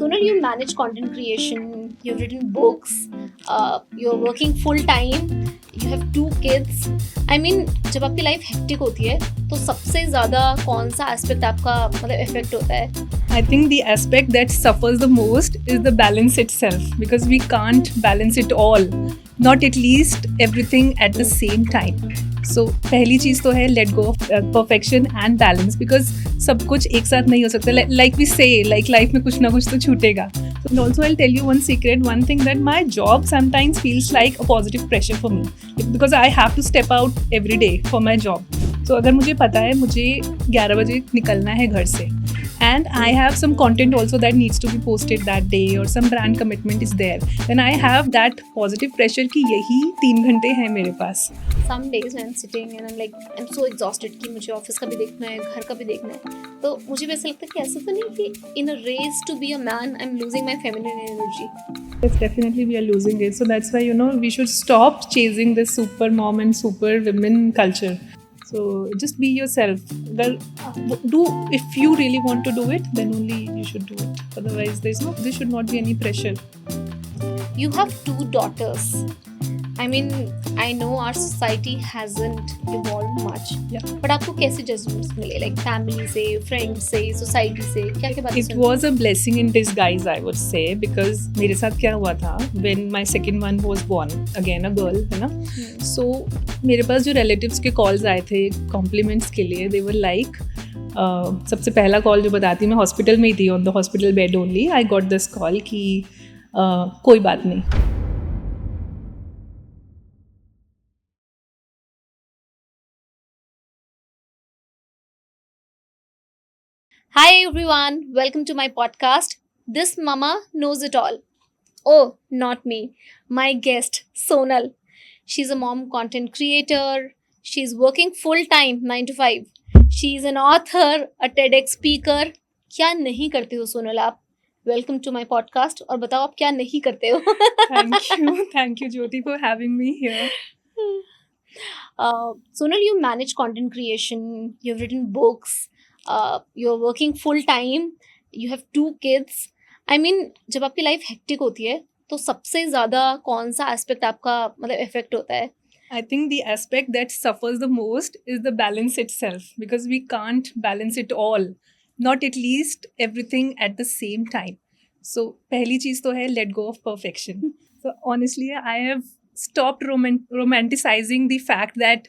Sonal, you manage content creation, you've written books, you're working full time, you have 2 kids. I mean, जब आपकी life hectic होती है तो सबसे ज़्यादा कौन सा एस्पेक्ट आपका मतलब इफेक्ट होता है? I think the aspect that suffers the most is the balance itself, because we can't balance it all, not at least everything at the same time. So पहली चीज़ तो है let go of perfection and balance, because सब कुछ एक साथ नहीं हो सकता. Like we say, like life में कुछ ना कुछ तो छूटेगा. So, and also I'll tell you one secret, one thing, that my job sometimes feels like a positive pressure for me, because I have to step out every day for my job. So अगर मुझे पता है मुझे 11 बजे निकलना है घर से, and I have some content also that needs to be posted that day, or some brand commitment is there, then I have that positive pressure कि यही 3 घंटे हैं मेरे पास. Some days when I'm sitting and I'm like I'm so exhausted कि मुझे office का भी देखना है, घर का भी देखना है, तो मुझे भी ऐसा लगता है कि ऐसा तो नहीं कि in a race to be a man I'm losing my feminine energy. Yes, definitely we are losing it. So that's why, we should stop chasing this super mom and super women culture. So just be yourself. Well, if you really want to do it, then only you should do it. Otherwise, there should not be any pressure. You have 2 daughters. I mean, I know our society hasn't evolved much. Yeah. But आपको कैसे judgments मिले? Like family से, friends से, society से, क्या-क्या बातें It सुनी? was a blessing in disguise, I would say, because मेरे साथ क्या हुआ था, when my second one was born, again a girl, है ना? So मेरे पास जो relatives के calls आए थे compliments के लिए, they were like, सबसे पहला कॉल जो बताती मैं हॉस्पिटल में ही थी, on the hospital bed only, I got this call कि कोई बात नहीं. Hi everyone, welcome to my podcast. This mama knows it all. Oh, not me. My guest, Sonal. She's a mom content creator. She's working full time, 9 to 5. She's an author, a TEDx speaker. क्या नहीं करते हो सोनल आप? Welcome to my podcast. और बताओ आप क्या नहीं करते हो? Thank you Jyoti for having me here. Sonal, you manage content creation, you've written books, you're working full time, you have 2 kids. I mean, जब आपकी लाइफ हेक्टिक होती है तो सबसे ज़्यादा कौन सा एस्पेक्ट आपका मतलब इफेक्ट होता है? I think the aspect that suffers the most is the balance itself, because we can't balance it all, not at least everything at the same time. So पहली चीज़ तो है let go of perfection. So honestly, I have stopped romanticizing the fact that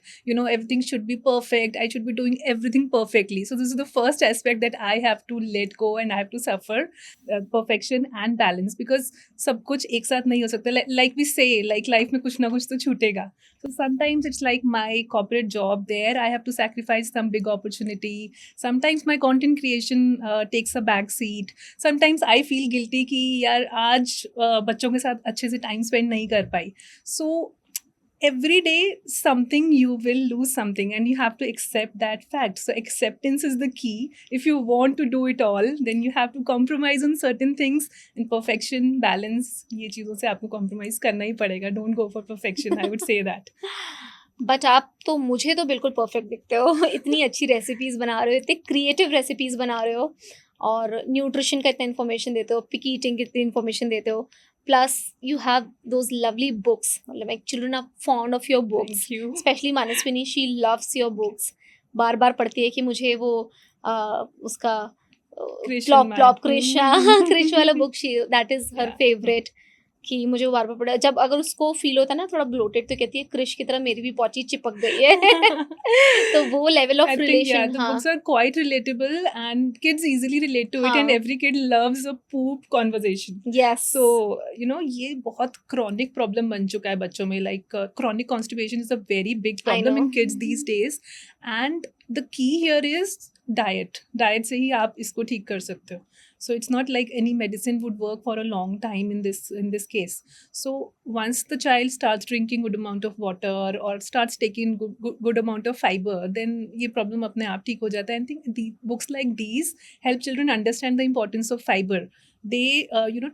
everything should be perfect. I should be doing everything perfectly. So this is the first aspect that I have to let go, and I have to suffer perfection and balance, because सब कुछ एक साथ नहीं हो सकता. Like we say, like life में कुछ ना कुछ तो छूटेगा. So sometimes it's like my corporate job, there I have to sacrifice some big opportunity. Sometimes my content creation takes a back seat. Sometimes I feel guilty कि यार आज बच्चों के साथ अच्छे से time spend नहीं कर पाई. So every day something, you will lose something, and you have to accept that fact. So acceptance is the key. If you want to do it all, then you have to compromise on certain things, and perfection, balance, ये चीज़ों से आपको compromise करना ही पड़ेगा. Don't go for perfection, I would say that. But आप तो मुझे तो बिल्कुल परफेक्ट दिखते हो. इतनी अच्छी रेसिपीज़ बना रहे हो, इतनी क्रिएटिव रेसिपीज़ बना रहे हो, और न्यूट्रिशन का इतना इन्फॉर्मेशन देते हो, पिकी ईटिंग की इतनी इन्फॉर्मेशन देते हो. Plus you have those lovely books. मतलब like children are fond of your books. Thank you. Specially Manasvini, she loves your books. बार बार पढ़ती है कि मुझे वो उसका Krish plop and plop Matt. Krish Krish वाला book, she that is her Yeah. Favourite. कि मुझे वो बार बार पढ़ा. जब अगर उसको फील होता है ना थोड़ा ब्लोटेड, तो कहती है क्रिश की तरह मेरी भी पौची चिपक गई है. तो वो level of I think, relation. the हाँ, books are quite relatable, and kids easily relate to it, and हाँ. every kid loves a poop conversation. Yes. So, ये बहुत chronic problem बन चुका है बच्चों में. Like chronic constipation is a very big problem know. in kids these days, and the key here is diet. Diet से ही आप इसको ठीक कर सकते हो. So it's not like any medicine would work for a long time in this case. So once the child starts drinking good amount of water, or starts taking good amount of fiber, then ये problem अपने आप ठीक हो जाता है. I think the books like these help children understand the importance of fiber. They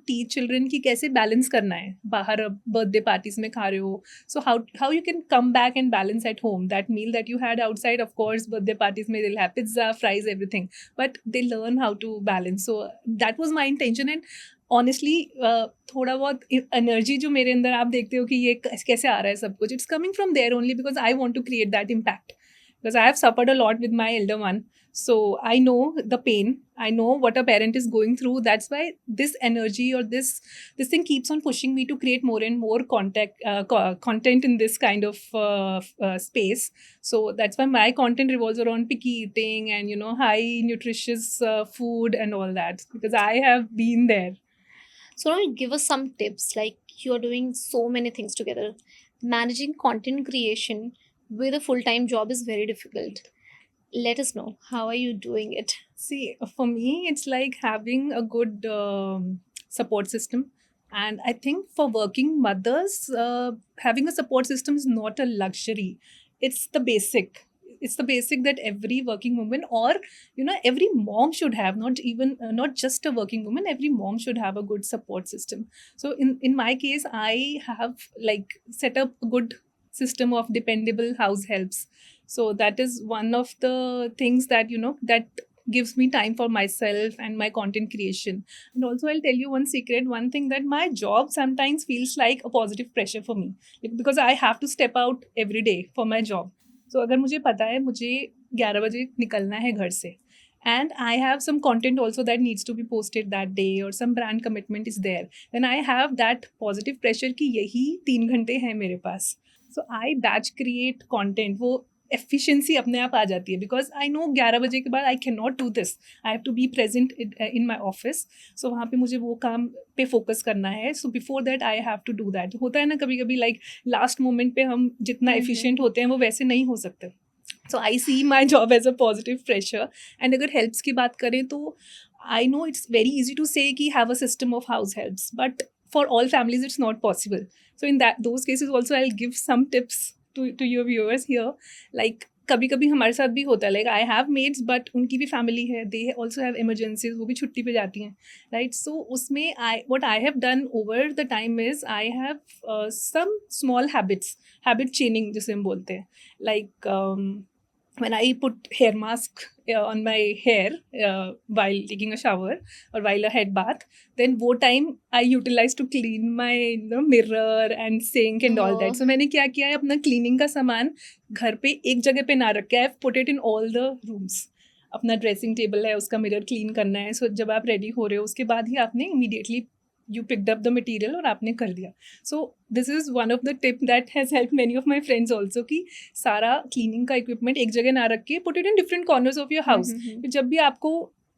teach children कि कैसे balance करना है. बाहर बर्थडे पार्टीज में खा रहे हो, so how you can come back and balance at home that meal that you had outside. Of course birthday parties में they'll have pizza, fries, everything, but they learn how to balance. So that was my intention. And honestly थोड़ा बहुत energy जो मेरे अंदर आप देखते हो कि ये कैसे आ रहा है सब कुछ, it's coming from there only because I want to create that impact, because I have suffered a lot with my elder one. So I know the pain, I know what a parent is going through. That's why this energy or this thing keeps on pushing me to create more and more content in this kind of space. So that's why my content revolves around picky eating and high nutritious food and all that, because I have been there. So now give us some tips. Like you are doing so many things together. Managing content creation with a full-time job is very difficult. Let us know, how are you doing it? See, for me, it's like having a good support system. And I think for working mothers, having a support system is not a luxury. It's the basic. It's the basic that every working woman, or every mom should have. Not even not just a working woman. Every mom should have a good support system. So in my case, I have like set up a good system of dependable house helps. So that is one of the things that that gives me time for myself and my content creation. And also I'll tell you one secret, one thing, that my job sometimes feels like a positive pressure for me, because I have to step out every day for my job. So अगर मुझे पता है मुझे 11 बजे निकलना है घर से, and I have some content also that needs to be posted that day, or some brand commitment is there, then I have that positive pressure कि यही 3 घंटे हैं मेरे पास. So I batch create content. वो एफिशिएंसी अपने आप आ जाती है, बिकॉज आई नो 11 बजे के बाद I can not do this, I have to be present in my office. So वहाँ पे मुझे वो काम पे फोकस करना है. So before that I have to do that. होता है ना कभी कभी लाइक लास्ट मोमेंट पे हम जितना एफिशिएंट होते हैं वो वैसे नहीं हो सकते. So I see my job as a positive pressure. And अगर हेल्प्स की बात करें तो I know it's very easy to say कि have a system of house helps, but for all families it's not possible. So in those cases also I'll give some tips to your viewers here. Like कभी कभी हमारे साथ भी होता है, like I have maids but उनकी भी family है, दे ऑल्सो हैव इमरजेंसीज, वो भी छुट्टी पे जाती हैं, राइट. सो उसमें what I have done over the time is I have some small habit chaining जिसे हम बोलते हैं. Like when I put hair mask on my hair while taking a shower or while a head bath, then वो time I utilize to clean my mirror and sink and all that. So मैंने क्या किया है, अपना cleaning का सामान घर पे एक जगह पे ना रख के I've put it in all the rooms. अपना ड्रेसिंग टेबल है उसका मिरर क्लीन करना है. सो जब आप रेडी हो रहे हो उसके बाद ही आपने immediately you picked up the material और आपने कर दिया. So this is one of the tip that has helped many of my friends also कि सारा cleaning का equipment एक जगह ना रख के put it in different corners of your house. तो जब भी आपको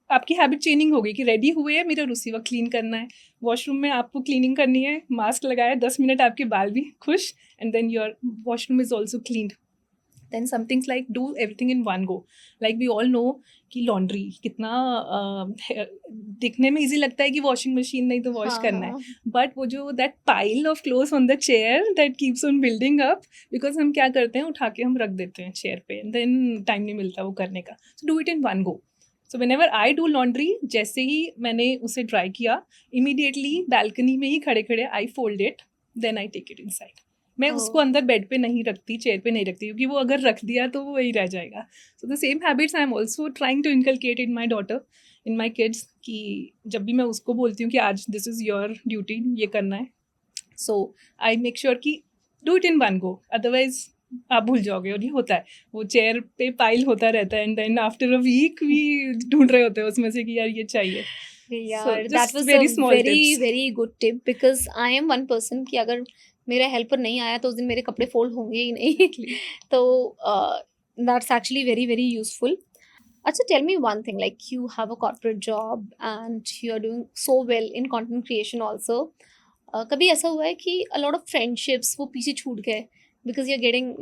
आपकी हैबिट चेंजिंग होगी कि रेडी हुए हैं मिरर उसी वक्त क्लीन करना है, वॉशरूम में आपको क्लीनिंग करनी है, मास्क लगाया 10 मिनट आपके बाल भी खुश, and then your washroom is also cleaned. then some things like do everything in one go. Like we all know कि लॉन्ड्री कितना दिखने में इजी लगता है कि वॉशिंग मशीन नहीं तो वॉश करना है, बट वो जो that pile of clothes on the chair that keeps on building up, because हम क्या करते हैं उठा के हम रख देते हैं चेयर पे, देन टाइम नहीं मिलता वो करने का. So do it in one go. So when ever I do laundry, जैसे ही मैंने उसे ड्राई किया इमीडिएटली बैल्कनी में ही खड़े खड़े I fold it, then I take it inside. मैं उसको अंदर बेड पे नहीं रखती, चेयर पे नहीं रखती, क्योंकि वो अगर रख दिया तो वो वही रह जाएगा. So the same habits I am also trying to inculcate in my daughter, in my kids, कि जब भी मैं उसको बोलती हूँ कि आज दिस इज़ योर ड्यूटी, ये करना है, सो आई मेक श्योर कि do it in one go, otherwise आप भूल जाओगे. और ये होता है, वो चेयर पे पाइल होता रहता है, and then after a week we ढूंढ रहे होते हैं उसमें से कि यार ये चाहिए. Yeah, So, that just was very a small very tips. very good tip, because I am one person कि अगर मेरा हेल्पर नहीं आया तो उस दिन मेरे कपड़े फोल्ड होंगे ही नहीं. तो that's actually very very useful. अच्छा, tell me one thing, like you have a corporate job and you are doing so well in content creation also. कभी ऐसा हुआ है कि a lot of friendships वो पीछे छूट गए because you're getting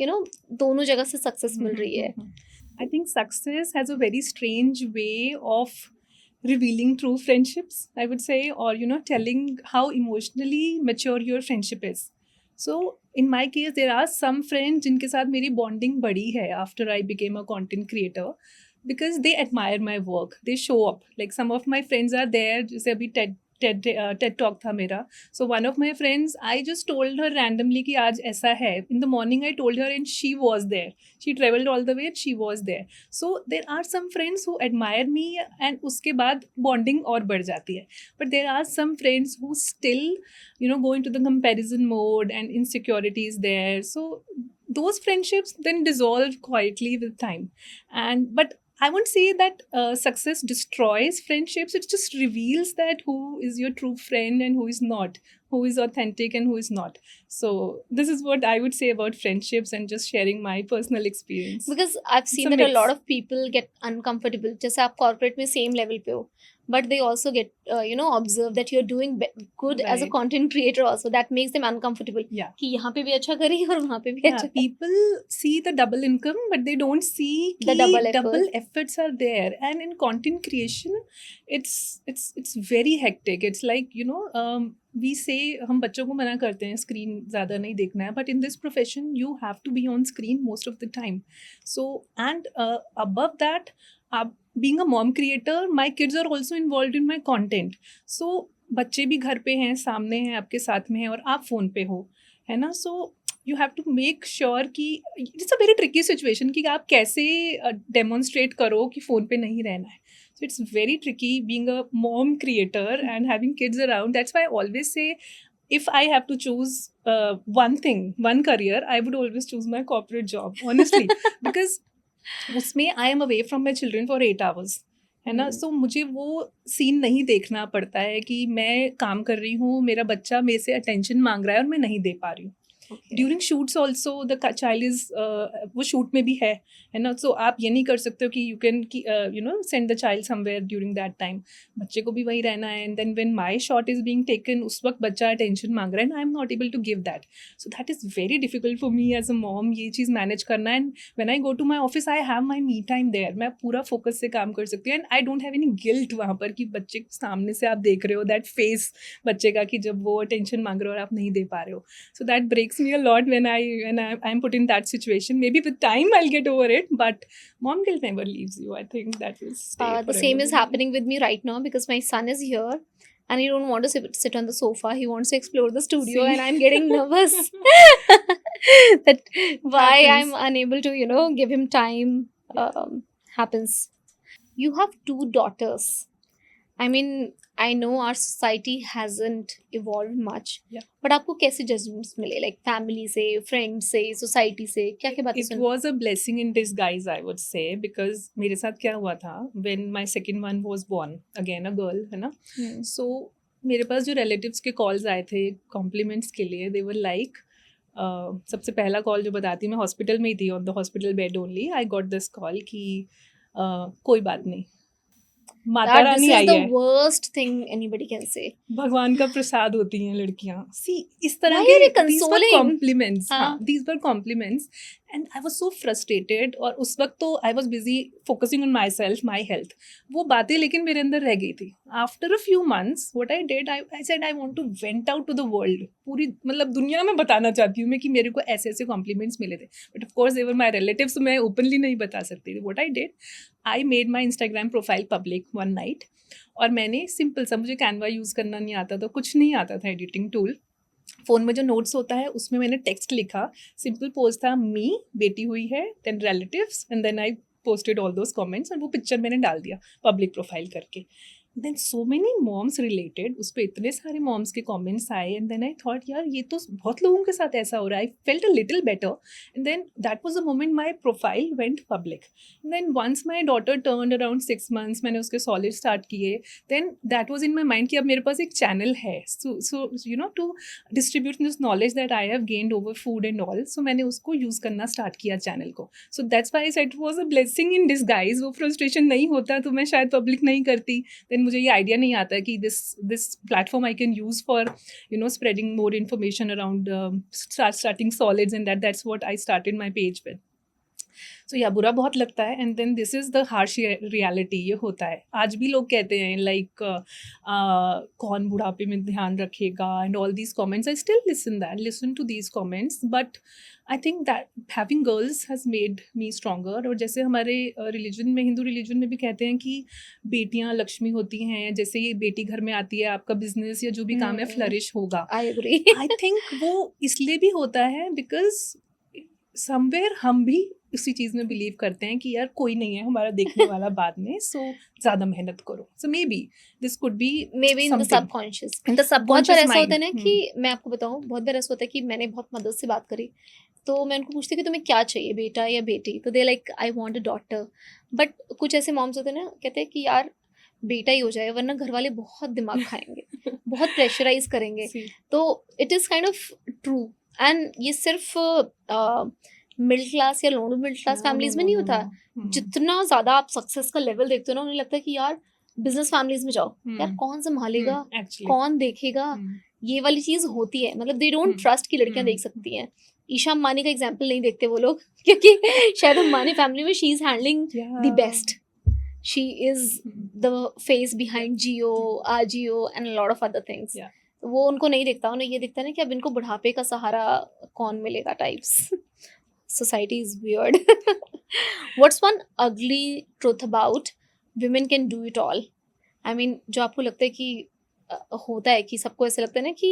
दोनों जगह से सक्सेस मिल रही है? I think success has a very strange way of revealing true friendships, I would say, or telling how emotionally mature your friendship is. So in my case there are some friends जिनके साथ मेरी bonding बढ़ी है after I became a content creator, because they admire my work, they show up. Like some of my friends are there, जैसे अभी TED Ted talk था मेरा. So one of my friends, I just told her randomly कि आज ऐसा है. In the morning I told her and she was there. She travelled all the way and she was there. So there are some friends who admire me and उसके बाद bonding और बढ़ जाती है. But there are some friends who still go into the comparison mode and insecurity is there. So those friendships then dissolve quietly with time. And but I won't say that success destroys friendships. It just reveals that who is your true friend and who is not, who is authentic and who is not. So this is what I would say about friendships and just sharing my personal experience. Because I've seen a that a mix. lot of people get uncomfortable. जैसे आप corporate में same level पे हो, but they also get observe that you're doing good as a Right. content creator also. That makes them uncomfortable. Yeah. कि यहाँ पे भी अच्छा करी और वहाँ पे भी Yeah, अच्छा करी. people see the double income, but they don't see The कि double effort. double efforts are there. And in content creation, it's very hectic. It's like we say हम बच्चों को मना करते हैं स्क्रीन ज़्यादा नहीं देखना है, but in this profession you have to be on screen most of the time. So and above that, being a mom creator, my kids are also involved in my content. So बच्चे भी घर पे हैं, सामने हैं, आपके साथ में हैं और आप फ़ोन पे हो, है ना. So you have to make sure कि it's a very tricky situation कि आप कैसे डेमोन्स्ट्रेट करो कि फ़ोन पे नहीं रहना है. So it's very tricky being a mom creator and having kids around. That's why I always say, if I have to choose one thing, one career, I would always choose my corporate job, honestly. Because उसमें I am away from my children for 8 hours. है ना. सो मुझे वो scene नहीं देखना पड़ता है कि मैं काम कर रही हूँ, मेरा बच्चा मेरे से अटेंशन मांग रहा है और मैं नहीं दे पा रही हूँ. During shoots also the child is वो शूट में भी है ना. सो आप ये नहीं कर सकते हो कि you can send the child somewhere during that time. बच्चे को भी वहीं रहना है. And then when my shot is being taken, उस वक्त बच्चा अटेंशन मांग रहा है and I am not able to give that. So that is very difficult for me as a mom, ये चीज़ मैनेज करना. And when I go to my office, I have my me time there. मैं पूरा focus से काम कर सकती हूँ and I don't have any guilt वहाँ पर कि बच्चे को सामने से आप देख रहे हो, दैट फेस बच्चे का कि जब वो अटेंशन मांग रहे हो और आप नहीं दे पा रहे हो. So that breaks me a lot when I'm put in that situation. Maybe with time I'll get over it, but mom guilt never leaves you. I think that will stay The forever same is with me. happening with me right now because my son is here and he don't want to sit on the sofa. He wants to explore the studio. See? And I'm getting nervous that why Happens. I'm unable to give him time. Happens. You have 2 daughters. I mean, I know our society hasn't evolved much. Yeah. But आपको कैसे judgments मिले? Like family से, friends से, society से, क्या बातें It सुनी? was a blessing in disguise, I would say, because मेरे साथ क्या हुआ था when my second one was born, again a girl, है ना. So मेरे पास जो relatives के calls आए थे compliments के लिए, they were like, सबसे पहला कॉल जो बताती मैं हॉस्पिटल में ही थी, on the hospital bed only, I got this call कि कोई बात नहीं, माता That this Rani is I the है, worst thing anybody can say. भगवान का प्रसाद होती हैं लड़कियां. सी इस तरह Why के are they these were consoling? compliments. हाँ. हाँ, these were compliments and I was so frustrated. और उस वक्त तो I was busy focusing on myself, my health. वो बातें लेकिन मेरे अंदर रह गई थी. After a few months, what I did, I said I want to vent out to the world. पूरी मतलब दुनिया में बताना चाहती हूँ मैं कि मेरे को ऐसे ऐसे compliments मिले थे. But of course they were my relatives, so मैं openly नहीं बता सकती थी. What I did, I made my Instagram profile public one night. और मैंने सिंपल सा, मुझे कैनवा यूज़ करना नहीं आता था, कुछ नहीं आता था एडिटिंग टूल. फ़ोन में जो नोट्स होता है उसमें मैंने टेक्स्ट लिखा. सिंपल पोस्ट था, मी बेटी हुई है, then relatives, and then I posted all those comments. और वो पिक्चर मैंने डाल दिया पब्लिक प्रोफाइल करके. Then so many moms related, उस पर इतने सारे मॉम्स के कमेंट्स आए. एंड देन आई थॉट यार ये तो बहुत लोगों के साथ ऐसा हो रहा है. I felt a little better. And then that was the moment my profile went public. Then once my daughter turned around 6 months, मैंने उसके सॉलिड स्टार्ट किए. Then that was in my mind कि अब मेरे पास एक चैनल है, so to distribute this knowledge that I have gained over food and all. सो मैंने उसको यूज़ करना स्टार्ट किया चैनल को. So that's why I said it was a blessing in disguise. वो फ्रस्ट्रेशन नहीं होता तो मैं शायद पब्लिक नहीं करती. देन मुझे ये आइडिया नहीं आता कि this platform I can use for spreading more information around starting solids, and that's what I started my page with. So या बुरा बहुत लगता है, and then this is the harsh reality, ये होता है। आज भी लोग कहते हैं लाइक कौन बुढ़ापे में ध्यान रखेगा and all these comments, I still listen to these comments, but I think that having girls has made me stronger. और जैसे हमारे रिलीजन में, हिंदू रिलीजन में भी कहते हैं कि बेटियां लक्ष्मी होती हैं, जैसे ये बेटी घर में आती है आपका बिजनेस या जो भी काम है फ्लरिश होगा। I agree. आई थिंक वो इसलिए भी होता है बिकॉज समवेयर हम भी उसी चीज में बिलीव करते हैं कि यार कोई नहीं है हमारा देखने वाला बाद में, सो ज्यादा मेहनत करो। So maybe this could be maybe in the subconscious, in the sub. बहुत बार ऐसा होता है ना कि मैं आपको बताऊं, बहुत बार ऐसा होता है कि मैंने बहुत मदद से बात करी, तो मैं उनको पूछती कि तुम्हें क्या चाहिए, बेटा या बेटी, तो they like I want a daughter. But कुछ ऐसे मॉम्स होते हैं ना, कहते हैं कि यार बेटा ही हो जाए, वरना घर वाले बहुत दिमाग खाएंगे, बहुत प्रेशराइज करेंगे। तो it is kind of true. And ये सिर्फ मिडिल क्लास या लोअर मिडिल क्लास फैमिलीज में नहीं होता। जितना ज्यादा आप सक्सेस का लेवल देखते हो ना, उन्हें लगता है कि यार बिजनेस फैमिलीज में जाओ, यार कौन संभालेगा, कौन देखेगा, ये वाली चीज होती है। मतलब दे डोंट ट्रस्ट कि लड़कियां देख सकती हैं। ईशा अंबानी का एग्जाम्पल नहीं देखते वो लोग, क्योंकि शायद अंबानी फैमिली में she is handling the best, she is the face behind Jio, Ajio and lot of other things. वो उनको नहीं दिखता, उन्हें ये दिखता है ना कि अब इनको बुढ़ापे का सहारा कौन मिलेगा types. Society is weird. What's one ugly truth about women can do it all? I mean, जो आपको लगता है कि होता है कि सबको ऐसा लगता है ना कि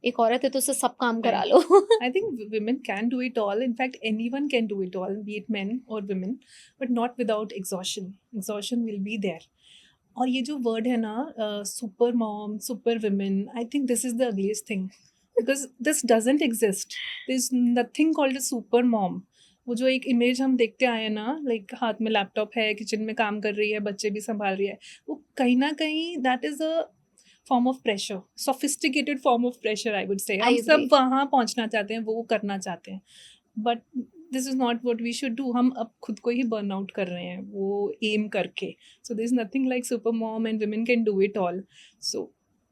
एक औरत है तो उससे सब काम करा लो। I think women can do it all. In fact, anyone can do it all, be it men or women, but not without exhaustion. Exhaustion will be there. और ये जो वर्ड है ना, super mom, super women, I think this is the ugliest thing, because this doesn't exist. This is nothing called a super mom. वो जो एक image हम देखते आए ना, लाइक हाथ में लैपटॉप है, किचन में काम कर रही है, बच्चे भी संभाल रही है, वो कहीं ना कहीं that is a form of pressure, sophisticated form of pressure, I would से। हम सब वहाँ पहुँचना चाहते हैं, वो करना चाहते हैं, but this is not what we should do. हम अब खुद को ही बर्न आउट कर रहे हैं वो एम करके। So this is nothing like super mom and women can do it all. So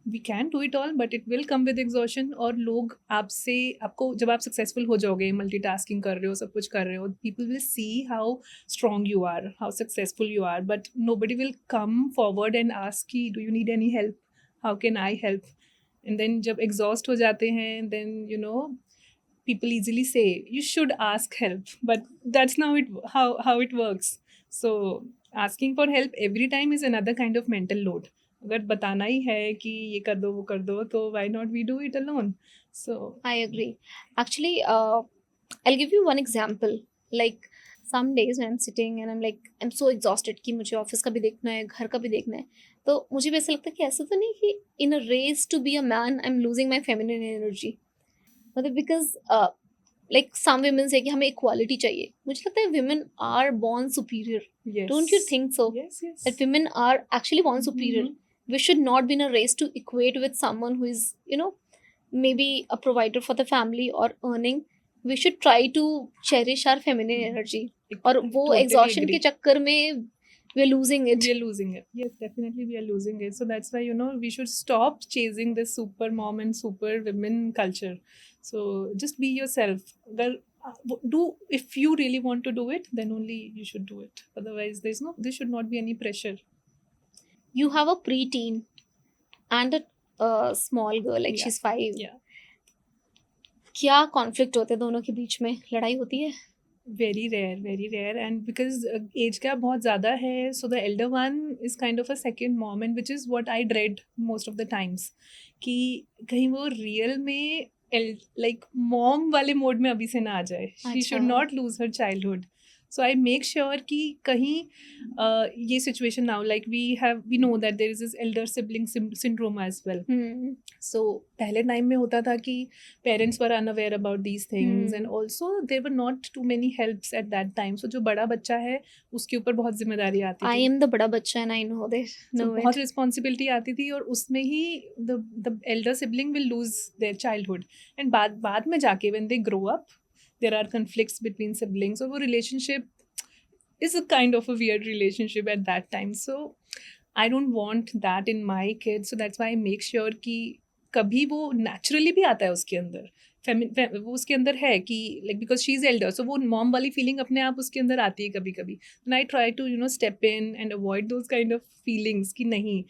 we can do it all, but it will come with exhaustion. और लोग आपसे, आपको जब आप सक्सेसफुल हो जाओगे, मल्टीटास्किंग कर रहे हो, सब कुछ कर रहे हो, people will see how strong you are, how successful you are, but nobody will come forward and ask कि do you need any help, how can I help. And then जब एग्जॉस्ट हो जाते हैं, then you know people easily say you should ask help, but that's not how it works. So asking for help every time is another kind of mental load. अगर बताना ही है कि ये कर दो वो कर दो, तो why not we do it alone? So I agree. Actually, I'll give you one example. Like some days when I'm sitting and I'm like I'm so exhausted कि मुझे ऑफिस का भी देखना है, घर का भी देखना है, तो मुझे भी ऐसा लगता है कि ऐसा तो नहीं कि in a race to be a man I'm losing my feminine energy. मतलब बिकॉज लाइक सम women से कि हमें इक्वालिटी चाहिए, मुझे लगता है women are born superior. yes, Don't you think so? yes, yes. That women are actually born superior. We should not be in a race to equate with someone who is, you know, maybe a provider for the family or earning. We should try to cherish our feminine energy. और वो Totally exhaustion agree. के चक्कर में we are losing it. We are losing it. Yes, definitely we are losing it. So that's why, you know, we should stop chasing this super mom and super women culture. So just be yourself. Well, if you really want to do it, then only you should do it. Otherwise, there should not be any pressure. You have a preteen and a small girl, like Yeah. she's 5. Yeah. क्या conflict होते हैं दोनों के बीच में, लड़ाई होती है? Very rare, and because age gap बहुत ज़्यादा है, so the elder one is kind of a second mom, and which is what I dread most of the times, कि कहीं वो real में like mom वाले mode में अभी से ना आ जाए. She should not lose her childhood. So I make sure कि कहीं ये situation now, like we know that there is this elder sibling syndrome as well. So पहले टाइम में होता था कि parents were unaware about these things, and also there were not too many helps at that time. So जो बड़ा बच्चा है उसके ऊपर बहुत जिम्मेदारी आती थी. I am the बड़ा बच्चा and I know this. So बहुत responsibility आती थी, और उसमें ही the elder sibling will lose their childhood, and बाद में जाके when they grow up there are conflicts between siblings, or वो relationship is a kind of a weird relationship at that time. So I don't want that in my kids. So that's why I make sure कि कभी वो naturally भी आता है उसके अंदर वो उसके अंदर है कि like because she is elder, so वो मॉम वाली फीलिंग अपने आप उसके अंदर आती है कभी कभी. And I try to step in and avoid those kind of feelings कि नहीं,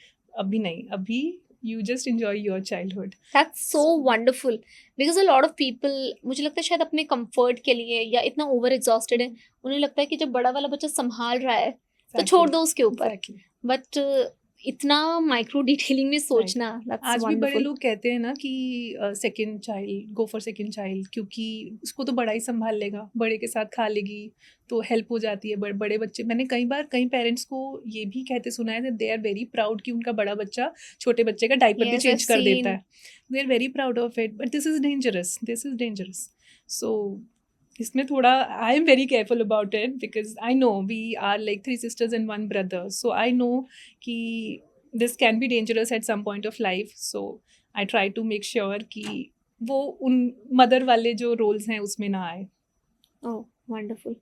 अभी you just enjoy your childhood. That's so wonderful, because a lot of people, मुझे लगता है शायद अपने कंफर्ट के लिए या इतना ओवर एग्जॉस्टेड है, उन्हें लगता है कि जब बड़ा वाला बच्चा संभाल रहा है तो छोड़ दो उसके ऊपर. एग्जैक्टली. बट इतना माइक्रो डिटेलिंग में सोचना, दैट्स आज भी बड़े वंडरफुल. लोग कहते हैं ना कि second child, go for second child, क्योंकि उसको तो बड़ा ही संभाल लेगा, बड़े के साथ खा लेगी, तो हेल्प हो जाती है. बड़े बच्चे, मैंने कई पेरेंट्स को ये भी कहते सुना है, दे आर वेरी प्राउड कि उनका बड़ा बच्चा छोटे बच्चे का डायपर भी Yes, चेंज I've कर seen. देता है. They are very proud of it, but this is dangerous. So इसमें थोड़ा I am very careful about it, because I know we are like 3 sisters and 1 brother, so I know कि this can be dangerous at some point of life. So I try to make sure कि वो उन mother वाले जो roles हैं उसमें ना आए. Oh, wonderful.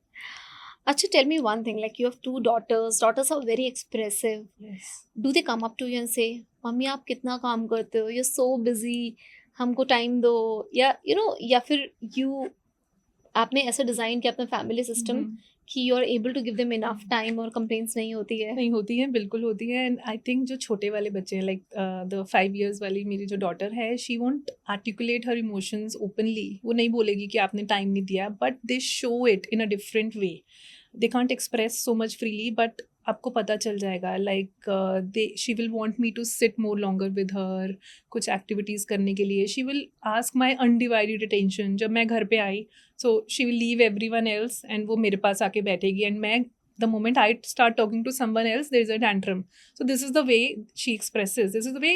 Acha, tell me one thing. Like, you have 2 daughters. Daughters are very expressive. Yes. Do they come up to you and say, "mummy आप कितना काम करते हो? You're so busy. हमको टाइम दो." या या फिर आपने ऐसा डिजाइन किया अपना फैमिली सिस्टम कि you are able to give them enough time और कंप्लेंट्स नहीं होती है. नहीं होती हैं, बिल्कुल होती हैं. एंड आई थिंक जो छोटे वाले बच्चे हैं, लाइक द 5 years वाली मेरी जो डॉटर है, she won't articulate her emotions openly. वो नहीं बोलेगी कि आपने टाइम नहीं दिया, but they show it in a different way. They can't express so much freely, but आपको पता चल जाएगा. Like she will want me to sit more longer with her, कुछ एक्टिविटीज़ करने के लिए. She will ask my undivided attention. जब मैं घर पे आई, so she will leave everyone else and वो मेरे पास आके बैठेगी. एंड मैं, the moment I start talking to someone else, there is a tantrum. So this is the way she expresses. This is the way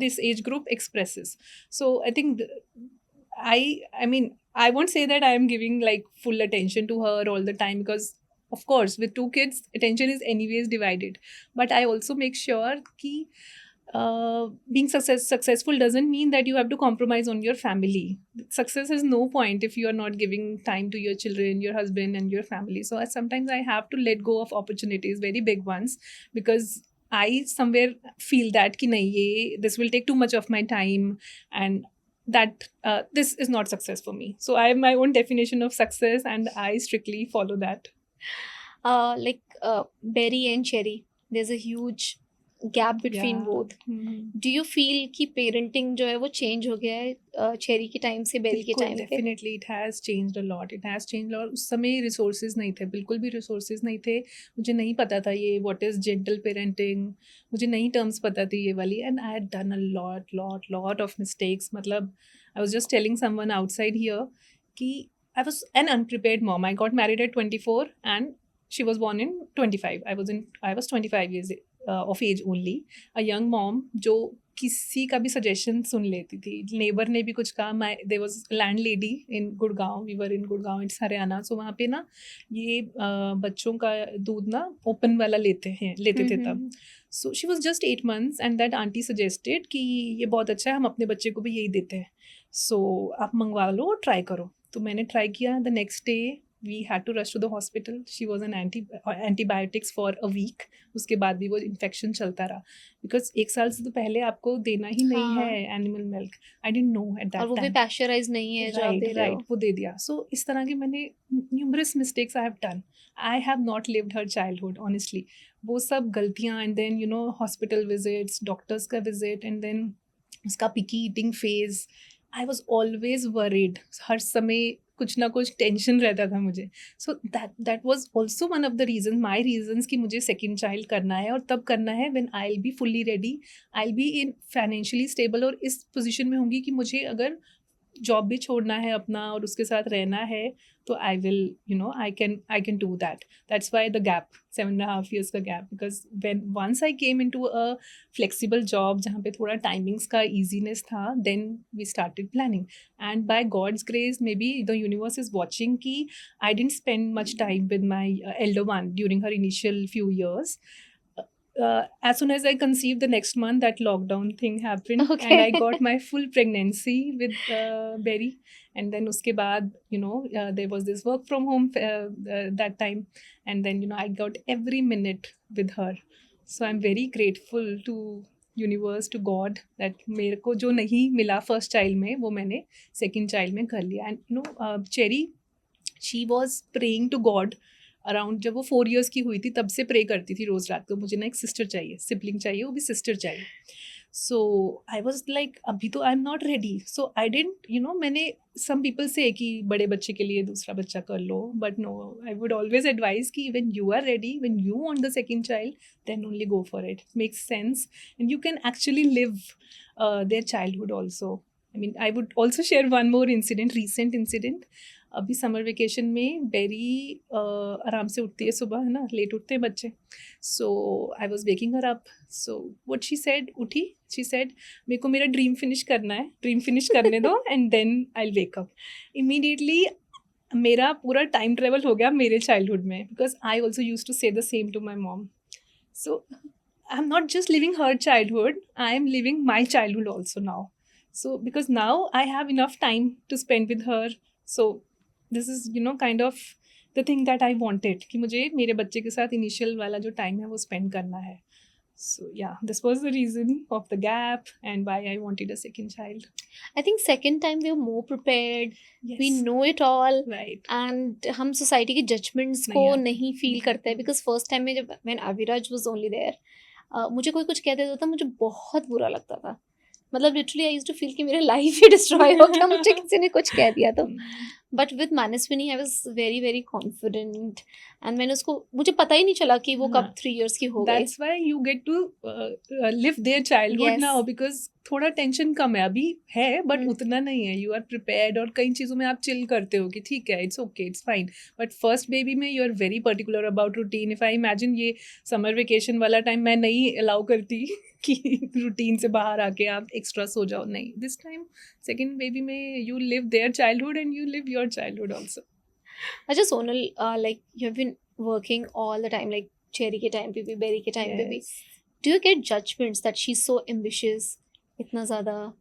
this age group expresses. So I think I mean, I won't say that I am giving like full attention to her all the time, because of course with 2 kids attention is anyways divided. But I also make sure ki being successful doesn't mean that you have to compromise on your family. Success has no point if you are not giving time to your children, your husband and your family. So sometimes I have to let go of opportunities, very big ones, because I somewhere feel that ki nahi, this will take too much of my time, and that this is not success for me. So I have my own definition of success and I strictly follow that. Berry and Cherry, there's a huge gap between Yeah. both. Mhm. Do you feel कि parenting जो है वो change हो गया है cherry के time से berry के टाइम पे? Definitely it has changed a lot. It has changed lot. उस समय रिसोर्सेज नहीं थे, बिल्कुल भी रिसोर्सेज नहीं थे. मुझे नहीं पता था ये व्हाट इज़ जेंटल पेरेंटिंग, मुझे नई टर्म्स पता थी ये वाली. And I had done a lot of mistakes. मतलब I was just telling someone outside here कि I was an unprepared mom. I got married at 24 and she was born in 25. I was 25 years of age only. A young mom जो किसी का भी suggestion सुन लेती थी. Neighbour ने भी कुछ कहा. There was landlady in Gurgaon. We were in Gurgaon, it's Haryana. So वहाँ पे ना ये बच्चों का दूध ना ओपन वाला लेते थे तब. So she was just 8 months and that aunty suggested कि ये बहुत अच्छा है, हम अपने बच्चे को भी यही देते हैं, सो आप मंगवा लो, ट्राई करो. तो मैंने ट्राई किया. The next day we had to rush to the hospital. She was on antibiotics for a week. उसके बाद भी वो इन्फेक्शन चलता रहा, बिकॉज 1 साल से तो पहले आपको देना ही नहीं है animal milk. I didn't know at that time. और वो भी पैस्चराइज नहीं है जो आप दे रहे हो. वो दे दिया. सो इस तरह के मैंने numerous mistakes I have done. I have not lived her childhood honestly. वो सब गलतियाँ, and then hospital visits, doctors का विजिट, एंड देन उसका picky eating phase. I was always worried. हर समय कुछ ना कुछ टेंशन रहता था मुझे. So that was also one of the reason, my reasons कि मुझे सेकेंड चाइल्ड करना है, और तब करना है when I will be fully ready, I will be in financially stable, और इस पोजीशन में होंगी कि मुझे अगर जॉब भी छोड़ना है अपना और उसके साथ रहना है, तो I will I can do that. That's why the gap, 7.5 years का gap, because when once I came into a flexible job जहाँ पे थोड़ा टाइमिंग्स का ईजीनेस था, then we started planning. And by God's grace, may be the universe is watching कि I didn't spend much time with my elder one during her initial few years. As soon as I conceived, the next month that lockdown thing happened, Okay. and I got my full pregnancy with Berry. And then uske baad, there was this work from home that time, and then I got every minute with her. So I'm very grateful to universe, to God, that मेरे को जो नहीं मिला first child में वो मैंने second child में कर लिया. And Cherry, she was praying to God around, जब वो 4 years की हुई थी तब से प्रे करती थी रोज़ रात को, मुझे ना एक सिस्टर चाहिए, सिबलिंग चाहिए, वो भी सिस्टर चाहिए. सो आई वॉज लाइक अभी तो I am not ready. So I didn't मैंने, सम पीपल से कि बड़े बच्चे के लिए दूसरा बच्चा कर लो, but no, I would always advise कि when you are ready, when you want the second child, then only go for it. Makes sense and you can actually live their childhood also. I mean, I would also share one more incident, recent incident. अभी summer vacation में berry आराम से उठती है सुबह, है ना, late उठते हैं बच्चे. So I was waking her up. So what she said, उठी, शी सेड मेरे को मेरा ड्रीम फिनिश करना है, ड्रीम फिनिश करने दो and then I will wake up. Immediately मेरा पूरा टाइम ट्रेवल हो गया मेरे चाइल्डहुड में, because I also use to say the same to my mom. So I am not just living her childhood, I am living my childhood also now. So because now I have enough time to spend with her, so this is kind of the thing that I wanted, कि मुझे मेरे बच्चे के साथ initial वाला जो time है वो स्पेंड करना है. So yeah, this was the reason of the gap and why I wanted a second child. I think second time we are more prepared. Yes. We know it all. Right. And हम society के judgements नहीं को आते. नहीं feel करते हैं. Because first time में जब when Aviraj was only there, मुझे कोई कुछ कह देता था, मुझे बहुत बुरा लगता था. मतलब literally I used to feel कि मेरा लाइफ ही डिस्ट्रॉय हो गया मुझे किसी ने कुछ कह दिया तो. But with Manasvini I was very very confident and मैंने उसको, मुझे पता ही नहीं चला कि वो कब 3 years की हो गई. That's why you get to live their childhood Yes. now, because थोड़ा टेंशन कम है, अभी है बट Hmm. उतना नहीं है. यू आर प्रिपेयर्ड और कई चीज़ों में आप चिल करते हो कि ठीक है, it's okay, it's fine. But first baby में you are very particular about routine. If I imagine ये समर वेकेशन वाला टाइम मैं नहीं अलाउ करती कि रूटीन से बाहर आके आप एक्स्ट्रा सो जाओ, नहीं. दिस टाइम सेकेंड बेबी में you live their childhood and you live your childhood also. अच्छा Sonal, like you have been working all the time, like Cherry के टाइम पे भी, बेरी के टाइम पे भी. Do you get judgments that she is so ambitious, इतना ज़्यादा?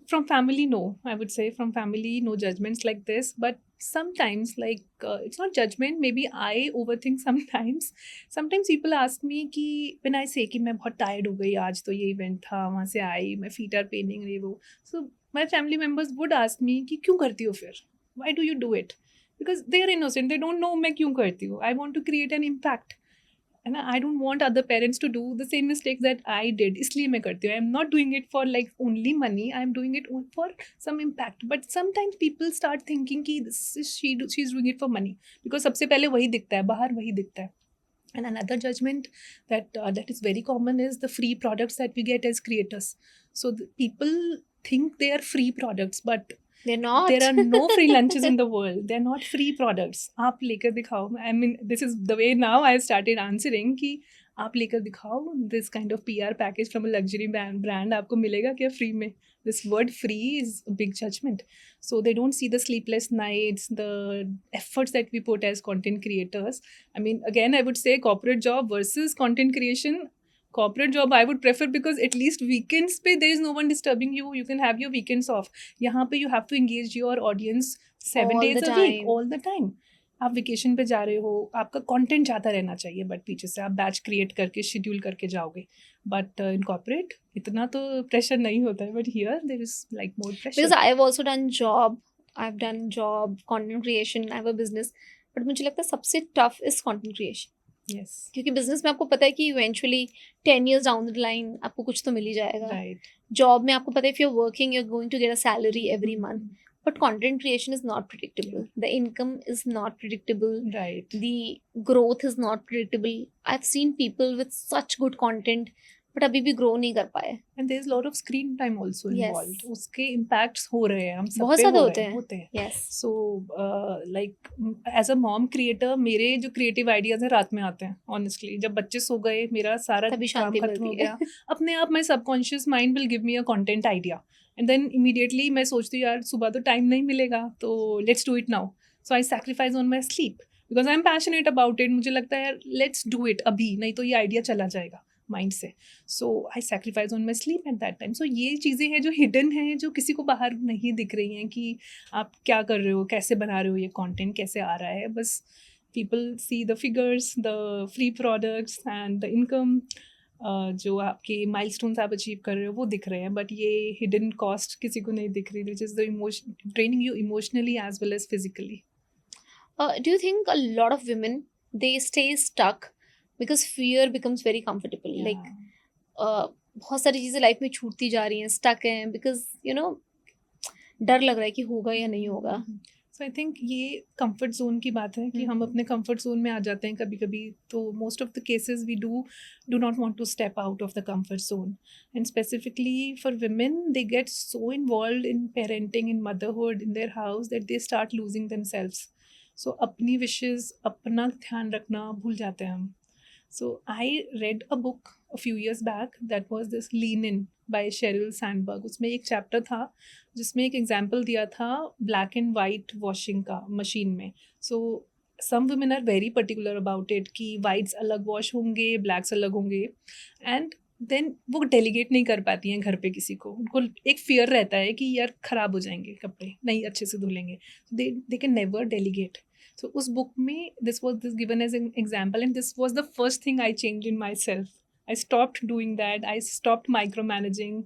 From family, no. I would say from family, no judgments like this. But sometimes, like, it's not judgment. Maybe I overthink sometimes. Sometimes people ask me कि when I say कि मैं बहुत tired हो गई, आज तो ये event था, वहाँ से आई, my feet are paining, ये वो. So my family members would ask me कि क्यों करती हो फिर? Why do you do it? Because they are innocent. They don't know मैं क्यों करती हूँ. I want to create an impact. And I don't want other parents to do the same mistakes that I did. इसलिए मैं करती हूँ. I'm not doing it for like only money. I'm doing it for some impact. But sometimes people start thinking कि this is she's doing it for money, because सबसे पहले वही दिखता है, बाहर वही दिखता है. And another judgment that is very common is the free products that we get as creators. So the people think they are free products, but They're not. there are no free lunches in the world. They're not free products. आप लेकर दिखाओ. I mean, this is the way now I started answering कि आप लेकर दिखाओ this kind of PR package from a luxury brand, आपको मिलेगा क्या free में? This word free is a big judgment. So they don't see the sleepless nights, the efforts that we put as content creators. I mean, again, I would say corporate job versus content creation. Corporate job I would prefer, because at least weekends पे there is no one disturbing you. You can have your weekends off. यहाँ पे you have to engage your audience 7 All days the a week, time. all the time. आप vacation पे जा रहे हो, आपका content जाता रहना चाहिए, बट पीछे से आप बैच क्रिएट करके शेड्यूल करके जाओगे. बट इन कॉर्पोरेट इतना तो प्रेशर नहीं होता है, but here there is like more pressure. Because I've also done job, I've done job, content creation, I have a business. But मुझे लगता है सबसे tough is content creation. Yes, क्योंकि बिजनेस में आपको पता है कि eventually 10 years down the line आपको कुछ तो मिल ही जाएगा. राइट. जॉब में आपको पता है if you're working you're going to get a salary every month. But content creation is not predictable. The income is not predictable. Right. The growth is not predictable. I've seen people with such good content but अभी भी grow नहीं कर पाए. And there is lot of screen time also Yes. Involved. उसके impacts हो रहे हैं, हम सब बहुत पे ज़्यादा हो होते रहे हैं, हैं. होते हैं. Yes. So like as a mom creator मेरे जो क्रिएटिव आइडियाज हैं रात में आते हैं. ऑनेस्टली जब बच्चे सो गए मेरा सारा तभी काम शांति खत्म हो मिलती है. गया. अपने आप my subconscious mind will give me a content idea, and then immediately मैं सोचती हूँ यार सुबह तो टाइम नहीं मिलेगा, तो let's do it now. So I sacrifice on my sleep because I am passionate about it. मुझे लगता है यार लेट्स डू इट अभी, नहीं तो ये आइडिया चला जाएगा माइंड से. So I sacrifice on my sleep at that time. So ये चीज़ें हैं जो हिडन हैं, जो किसी को बाहर नहीं दिख रही हैं कि आप क्या कर रहे हो, कैसे बना रहे हो, ये कंटेंट कैसे आ रहा है. बस people see the figures, the free products and the income. जो आपके माइलस्टोन्स आप अचीव कर रहे हो वो दिख रहे हैं, बट ये हिडन कॉस्ट किसी को नहीं दिख रही, which is the emotion draining you emotionally as well as physically. Do you think a lot of women they stay stuck because fear becomes very comfortable? Like बहुत सारी चीज़ें लाइफ में छूटती जा रही हैं, स्टक हैं बिकॉज डर लग रहा है कि होगा या नहीं होगा. सो आई थिंक ये कंफर्ट जोन की बात है कि हम अपने कंफर्ट जोन में आ जाते हैं कभी कभी. तो most of the cases we do not want to step out of the comfort zone. And specifically for women they get so involved in parenting, in motherhood, in their house that they start losing themselves. So अपनी wishes, अपना ध्यान रखना भूल जाते हैं हम. So I read a book a few years back that was this Lean In by Sheryl Sandberg. उसमें एक चैप्टर था जिसमें एक एग्जाम्पल दिया था ब्लैक एंड वाइट वॉशिंग का मशीन में. So some women are very particular about it कि वाइट्स अलग वॉश होंगे, ब्लैक्स अलग होंगे, एंड देन वो डेलीगेट नहीं कर पाती हैं घर पे किसी को. उनको एक फियर रहता है कि यार ख़राब हो जाएंगे कपड़े, नहीं अच्छे से धुलेंगे. They can never delegate. So उस book में this was this given as an example, and this was the first thing I changed in myself. I stopped doing that. I stopped micromanaging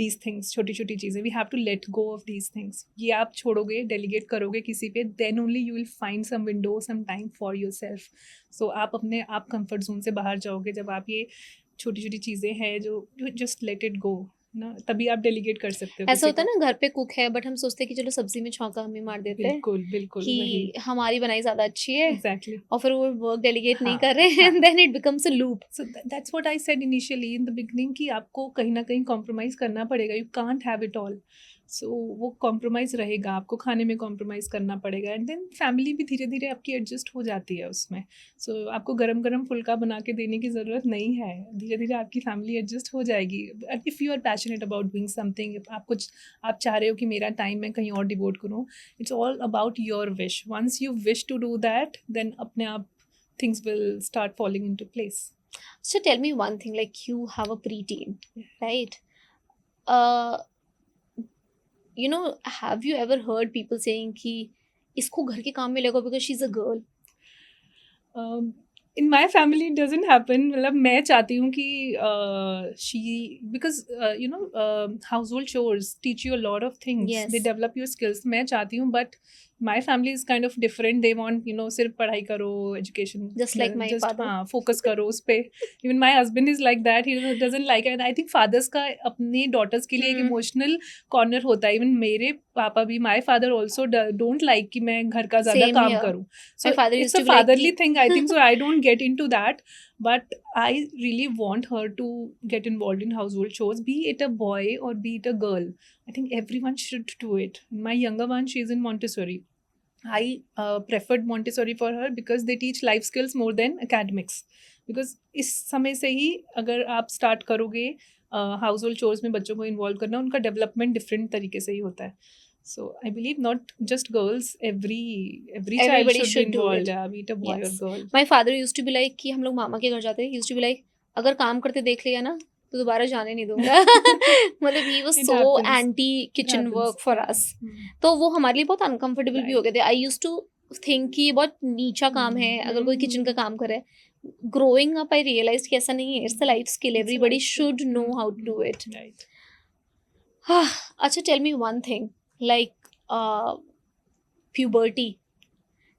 these things. छोटी छोटी चीज़ें. We have to let go of these things. ये आप छोड़ोगे, delegate करोगे किसी पे, then only you will find some window, some time for yourself. So आप अपने आप comfort zone से बाहर जाओगे जब आप ये छोटी छोटी चीज़ें हैं जो you just let it go ना, तभी आप डेलीगेट कर सकते हो. ऐसा होता है ना, घर पे कुक है बट हम सोचते हैं कि चलो सब्जी में छौंका हम ही मार देते हैं बिल्कुल बिल्कुल कि हमारी बनाई ज्यादा अच्छी है, एग्जैक्टली. और फिर वो वर्क डेलीगेट नहीं हाँ, कर रहे हैं, हाँ. And then it becomes a loop. So that's what I said initially in the beginning कि आपको कहीं ना कहीं कॉम्प्रोमाइज़ करना पड़ेगा. You can't have it all. So वो कॉम्प्रोमाइज़ रहेगा, आपको खाने में कॉम्प्रोमाइज़ करना पड़ेगा, एंड देन फैमिली भी धीरे धीरे आपकी एडजस्ट हो जाती है उसमें. So आपको गरम गरम फुल्का बना के देने की ज़रूरत नहीं है, धीरे धीरे आपकी फैमिली एडजस्ट हो जाएगी. If you are passionate about doing something, आप चाह रहे हो कि मेरा टाइम मैं कहीं और डिवोट करूँ, it's all about your wish. Once you wish to do that, then अपने आप things will start falling into place. So tell me one thing, like you have a preteen, right? Have you ever heard people saying कि इसको घर के काम में लगो because she's a girl? In my family it doesn't happen. मतलब मैं चाहती हूँ कि she, because household chores teach you a lot of things. Yes. They develop your skills. मैं चाहती हूँ, but my family is kind of different. They want सिर्फ पढ़ाई करो, education, Just like my father. हाँ, focus करो उस पे. Even my husband is like that. He doesn't like it. And I think fathers का अपनी daughters के लिए एक emotional corner होता है. Even मेरे पापा भी, my father also don't like कि मैं घर का ज़्यादा Same काम here. करूँ. My So father it's used a to be like fatherly कि- thing, I think. So I don't get into that, but I really want her to get involved in household chores, be it a boy or be it a girl. I think everyone should do it. My younger one, she's in Montessori. I preferred Montessori for her because they teach life skills more than academics. Because इस समय से ही अगर आप start करोगे house hold chores में बच्चों को involve करना, उनका डेवलपमेंट डिफरेंट तरीके से ही होता है. So I believe not just girls, every child Everybody should should be do involved. it. Yeah, be it a boy Yes. or girl. My father used to be like कि हम लोग मामा के घर जाते हैं, used to be like अगर काम करते देख लिया ना तो दोबारा जाने नहीं दूंगा. मतलब he was It so happens. anti kitchen Happens. work for Yeah. us. तो वो हमारे लिए बहुत अनकंफर्टेबल भी हो गए थे. I used to think कि ये बहुत नीचा काम है अगर कोई किचन का काम करे. Growing up, I realized कि ऐसा नहीं है. It's a life skill. It's a Everybody life skill. should know how to do it. Right. अच्छा, tell me one thing. Like puberty.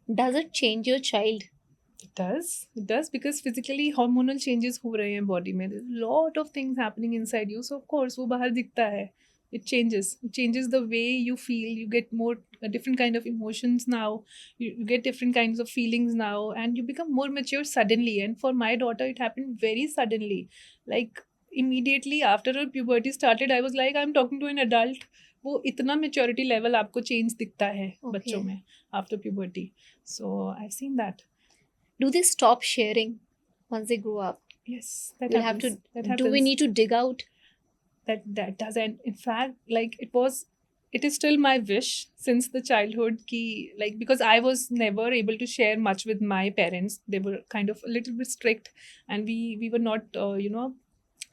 Does it change your child? It does because physically hormonal changes हो रहे हैं body में. There's a lot of things happening inside you, so of course वो बाहर दिखता है. It changes the way you feel. You get more different kind of emotions now. You get different kinds of feelings now, and you become more mature suddenly. And for my daughter, it happened very suddenly. Like immediately after her puberty started, I was like, I'm talking to an adult. वो इतना maturity level आपको change दिखता है बच्चों में after puberty. So I've seen that. Do they stop sharing once they grow up? Yes, that We'll happens. have to. That Do happens. we need to dig out? That does. And in fact, like it is still my wish since the childhood ki, like, because I was never able to share much with my parents. They were kind of a little bit strict, and we were not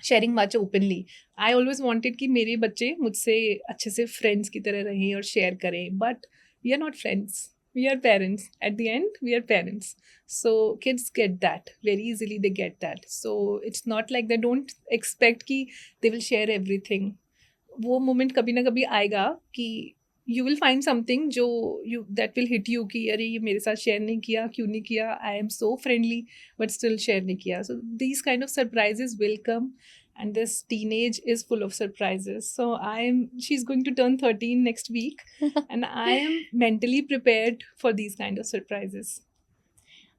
sharing much openly. I always wanted कि मेरे बच्चे मुझसे अच्छे से friends की तरह रहें और share करें, but we are not friends. We are parents. At the end, we are parents. So kids get that very easily. They get that. So it's not like they don't expect कि they will share everything. वो moment कभी ना कभी आएगा कि you will find something जो you that will hit you कि अरे ये मेरे साथ share नहीं किया, क्यों नहीं किया? I am so friendly but still share नहीं किया. So these kind of surprises will come, and this teenage is full of surprises. So she's going to turn 13 next week, and I am mentally prepared for these kind of surprises.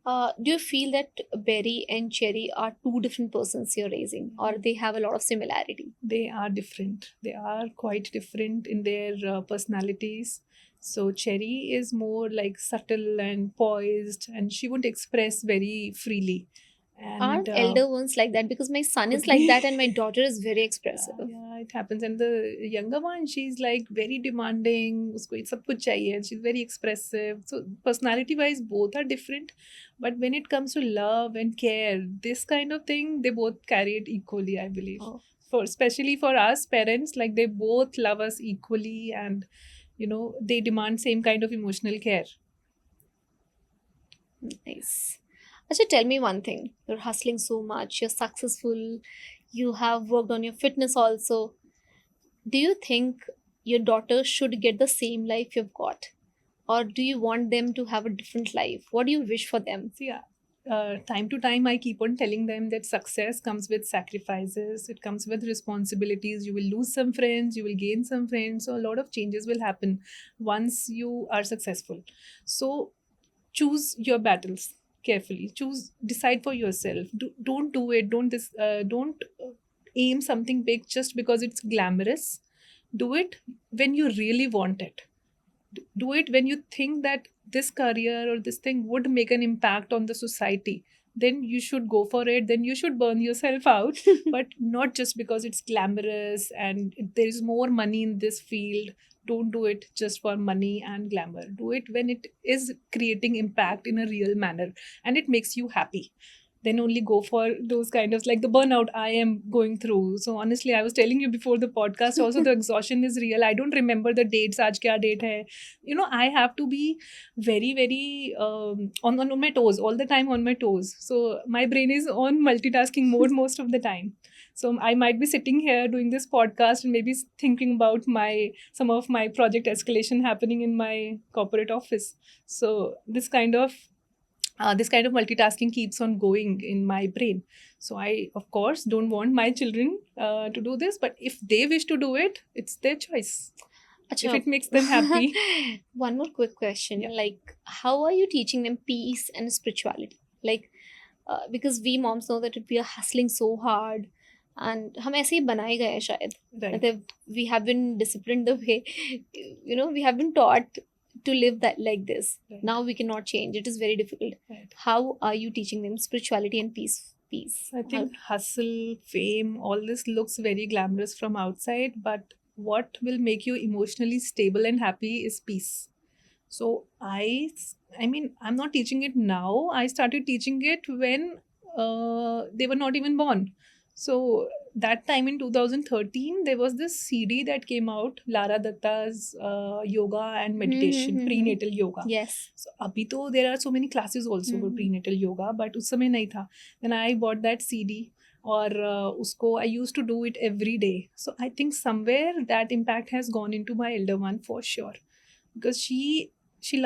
Do you feel that Berry and Cherry are two different persons you're raising, or they have a lot of similarity? They are different. They are quite different in their personalities. So Cherry is more like subtle and poised, and she would express very freely. Aren't And elder ones like that? Because my son is like that and my daughter is very expressive. yeah, it happens. And the younger one, she's like very demanding. Usko sab kuch chahiye. And she's very expressive. So personality wise, both are different. But when it comes to love and care, this kind of thing, they both carry it equally, I believe. Oh. Especially for us parents, like they both love us equally, and they demand same kind of emotional care. Nice. Acha, tell me one thing. You're hustling so much, you're successful, you have worked on your fitness also. Do you think your daughter should get the same life you've got? Or do you want them to have a different life? What do you wish for them? See, time to time, I keep on telling them that success comes with sacrifices, it comes with responsibilities. You will lose some friends, you will gain some friends. So, a lot of changes will happen once you are successful. So, choose your battles carefully. Decide for yourself. Don't do it. Don't aim something big just because it's glamorous. Do it when you really want it. Do it when you think that this career or this thing would make an impact on the society. Then you should go for it. Then you should burn yourself out, but not just because it's glamorous and there is more money in this field. Don't do it just for money and glamour. Do it when it is creating impact in a real manner and it makes you happy. Then only go for those kind of like the burnout I am going through. So honestly, I was telling you before the podcast also, the exhaustion is real. I don't remember the dates. Aaj kya date hai? I have to be very, very on my toes all the time, on my toes. So my brain is on multitasking mode most of the time. So I might be sitting here doing this podcast and maybe thinking about some of my project escalation happening in my corporate office. So this kind of multitasking keeps on going in my brain. So I, of course, don't want my children to do this, but if they wish to do it, it's their choice. If it makes them happy. One more quick question. Yeah. Like, how are you teaching them peace and spirituality? Like, because we moms know that we are hustling so hard and हम ऐसे ही बनाए गए हैं शायद. Right. मतलब we have been disciplined the way, we have been taught to live that like this. Right. Now we cannot change. It is very difficult. Right. How are you teaching them spirituality and peace? I think hustle, fame, all this looks very glamorous from outside, but what will make you emotionally stable and happy is peace. So I mean, I'm not teaching it now. I started teaching it when they were not even born. So that time in 2013, there was this CD that came out, Lara Datta's yoga and meditation, Mhm. prenatal yoga. Yes. So abhi to there are so many classes also for Mhm. prenatal yoga, but us samay nahi tha. Then I bought that CD और उसको I used to do it every day. So I think somewhere that impact has gone into my elder one for sure, because she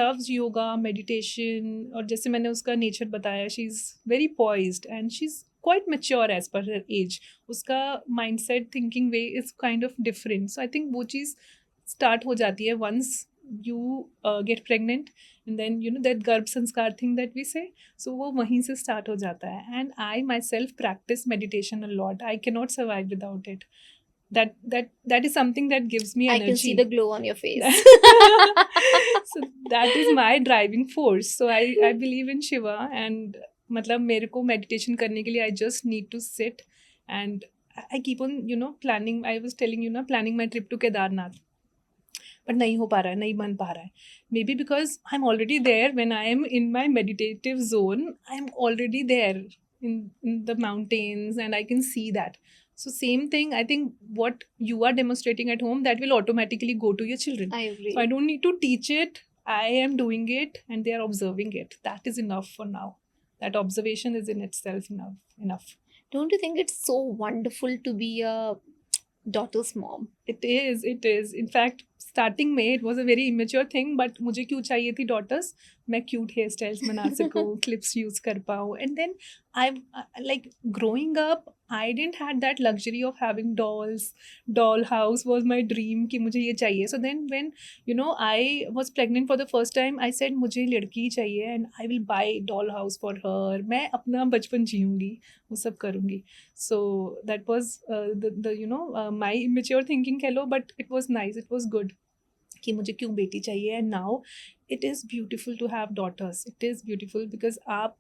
loves yoga, meditation, और जैसे मैंने उसका nature बताया, she's very poised and she's quite mature as per her age. उसका mindset, thinking way is kind of different. So I think वो चीज़ start हो जाती है once you get pregnant, and then that गर्भ संस्कार thing that we say, so वो वहीं से start हो जाता है. And I myself practice meditation a lot. I cannot survive without it. That is something that gives me energy. I can see the glow on your face. So that is my driving force. So I believe in Shiva, and मतलब मेरे को meditation करने के लिए I just need to sit, and I keep on planning. I was telling you planning my trip to Kedarnath, but नहीं हो पा रहा है, नहीं बन पा रहा है. Maybe because I'm already there. When I am in my meditative zone, I'm already there in the mountains, and I can see that. So same thing, I think what you are demonstrating at home, that will automatically go to your children. I agree. So I don't need to teach it. I am doing it and they are observing it. That is enough for now. That observation is in itself enough. Don't you think it's so wonderful to be a daughter's mom? It is. In fact, starting में it was a very immature thing, but मुझे क्यों चाहिए थी daughters? मैं cute hairstyles बना सकूँ, clips use कर पाऊँ. And then like growing up, I didn't had that luxury of having dolls. Doll house was my dream कि मुझे ये चाहिए. So then when I was pregnant for the first time, I said मुझे लड़की चाहिए and I will buy doll house for her. मैं अपना बचपन जीऊँगी, वो सब करूँगी. So that was my immature thinking कह लो, but it was nice, it was good कि मुझे क्यों बेटी चाहिए. And now it is beautiful to have daughters. It is beautiful because आप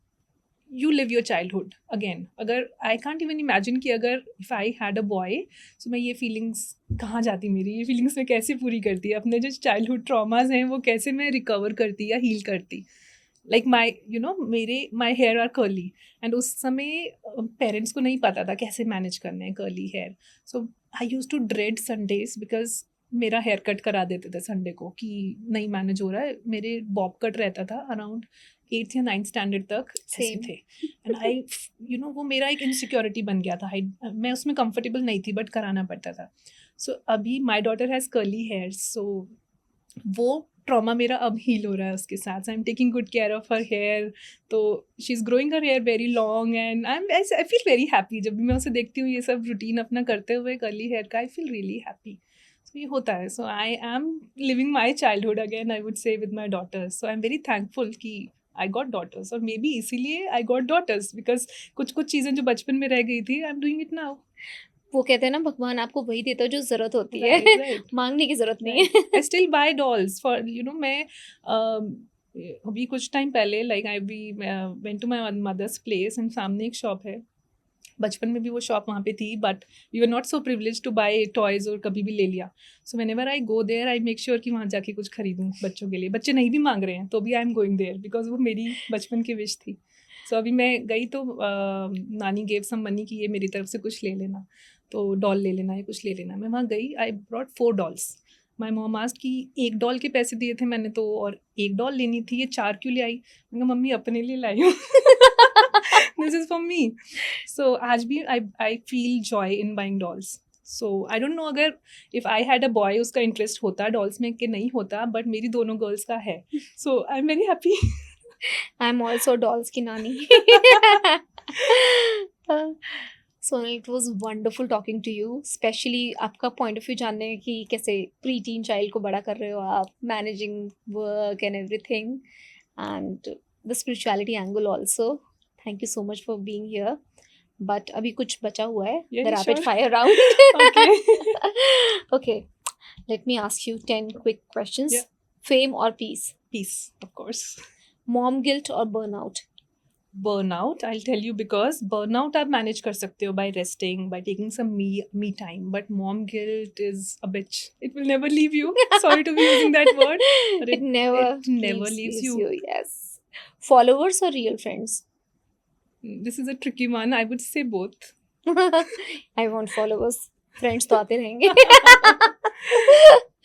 you live your childhood again. अगर I can't even imagine कि अगर if I had a boy, so मैं ये feelings कहाँ जाती, मेरी ये feelings मैं कैसे पूरी करती, अपने जो childhood traumas हैं वो कैसे मैं recover करती या heal करती. Like my hair are curly and उस समय parents को नहीं पता था कैसे manage करना है curly hair. So I used to dread Sundays because मेरा हेयर कट करा देते थे संडे को कि नहीं मैनेज हो रहा है. मेरे बॉब कट रहता था अराउंड 8th या 9th स्टैंडर्ड तक ऐसे Same. थे. एंड आई वो मेरा एक इनसिक्योरिटी बन गया था. मैं उसमें कंफर्टेबल नहीं थी बट कराना पड़ता था. सो अभी my daughter has curly hair, so वो ट्रॉमा मेरा अब हील हो रहा है उसके साथ. I am taking good care of her hair. तो she is growing her hair very long and I feel very happy. जब भी मैं उसे देखती हूँ ये सब रूटीन अपना करते हुए कर्ली हेयर का, I feel really happy. So ये होता है. So I am living my childhood again, I would say with my daughters. So I am very thankful कि आई गॉट डॉटर्स. और मे बी इसीलिए आई गॉट डॉटर्स बिकॉज कुछ चीज़ें जो बचपन में रह गई थी, I am doing it now. वो कहते हैं ना, भगवान आपको वही देता है जो जरूरत होती है. Right. मांगने की जरूरत नहीं है. I still buy dolls for मैं अभी कुछ टाइम पहले like I went to my mother's place and सामने एक शॉप है. बचपन में भी वो शॉप वहाँ पे थी but we were not so privilege to buy toys और कभी भी ले लिया. So whenever I go there I make sure कि वहाँ जाके कुछ खरीदूँ बच्चों के लिए. बच्चे नहीं भी मांग रहे हैं तो भी I am going there because वो मेरी बचपन की विश थी. सो अभी मैं गई तो नानी गेव सम मनी कि ये मेरी तरफ से कुछ ले लेना, तो डॉल ले लेना या कुछ ले लेना. मैं वहाँ गई, I brought 4 dolls. My mom asked कि एक डॉल के पैसे दिए थे मैंने तो और एक डॉल लेनी थी, ये 4 क्यों ले आई? मैंने कहा मम्मी अपने लिए लाई हूँ. This is for me. So आज भी I feel joy in buying dolls. So I don't know अगर if I had a boy उसका इंटरेस्ट होता डॉल्स में कि नहीं होता, बट मेरी दोनों गर्ल्स का है. So I am very happy. I am also dolls की नानी. Sonal, it was wonderful talking to you, specially आपका पॉइंट ऑफ व्यू जानने की कैसे प्री टीन चाइल्ड को बड़ा कर रहे हो आप, managing work and everything, and the spirituality angle also. Thank you so much for being here. But अभी कुछ बचा हुआ है, Yeah, the rapid sure. Fire round. Okay. Okay, let me ask you 10 quick questions. Yeah. Fame or peace? Peace, of course. Mom guilt or burnout? Burnout, I'll tell you, because burnout आप manage कर सकते हो by resting, by taking some me time. But mom guilt is a bitch. It will never leave you. Sorry to be using that word. But It never leaves you. Yes. Followers or real friends? This is a tricky one. I would say both. I want followers. Friends तो आते रहेंगे.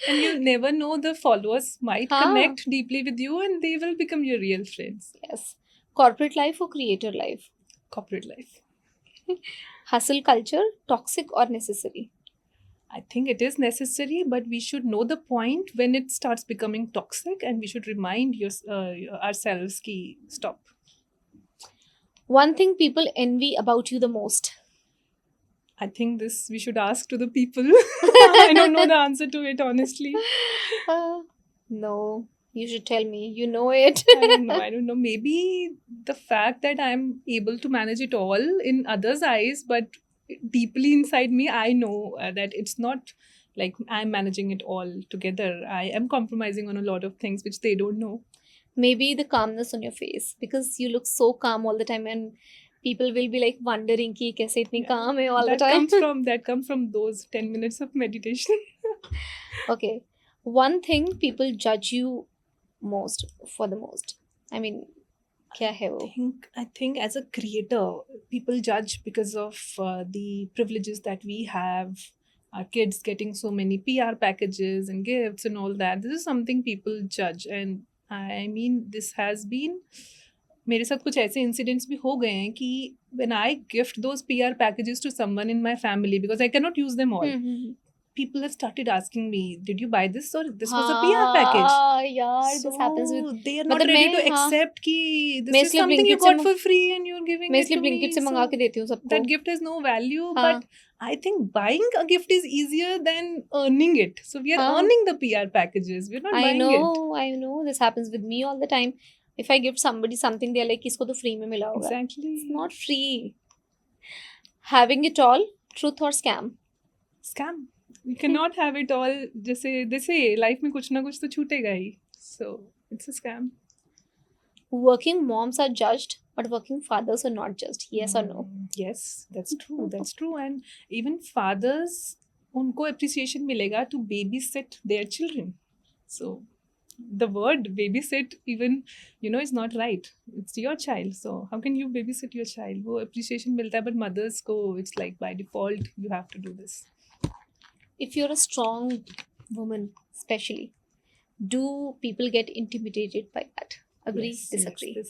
And you never know, the followers might हाँ. connect deeply with you and they will become your real friends. Yes. Corporate life or creator life? Corporate life. Hustle culture, toxic or necessary? I think it is necessary, but we should know the point when it starts becoming toxic, and we should remind ourselves ki stop. One thing people envy about you the most? I think this we should ask to the people. I don't know the answer to it, honestly. No, you should tell me. You know it. I don't know. Maybe the fact that I'm able to manage it all in others' eyes, but deeply inside me, I know that it's not like I'm managing it all together. I am compromising on a lot of things which they don't know. Maybe the calmness on your face, because you look so calm all the time and people will be like wondering कि कैसे इतनी calm है all the time. That comes from those 10 minutes of meditation. Okay, one thing people judge you most for the most. I mean, क्या है वो? I think as a creator, people judge because of the privileges that we have. Our kids getting so many PR packages and gifts and all that. This is something people judge, and I mean, this has been, मेरे साथ कुछ ऐसे incidents भी हो गए हैं कि when I gift those PR packages to someone in my family, because I cannot use them all, people have started asking me, did you buy this or this was a PR package? हाँ यार, this happens with, So they are not मतलब ready to मैं, हाँ, accept कि मैं this is इसलिए something you Blinkit से got for free and you're giving मैं it इसलिए to me. Blinkit से मंगा So के देती हूँ सबको. that gift has no value, हाँ. but I think buying a gift is easier than earning it. So we are हाँ. earning the PR packages. We're not I buying it. know, this happens with me all the time. If I gift somebody something, they're like, इसको तो free में मिला होगा. Exactly. It's not free. Having it all, truth or scam? Scam. You cannot have it all. जैसे they say, life में कुछ ना कुछ तो छूटेगा ही. So it's a scam. Working moms are judged, but working fathers are not judged. Yes or no? Yes, that's true. That's true. And even fathers, उनको appreciation मिलेगा to babysit their children. So the word babysit even, is not right. It's your child. So how can you babysit your child? वो appreciation मिलता है, but mothers को it's like by default you have to do this. If you're a strong woman, especially, do people get intimidated by that? Agree, Yes, disagree? yes,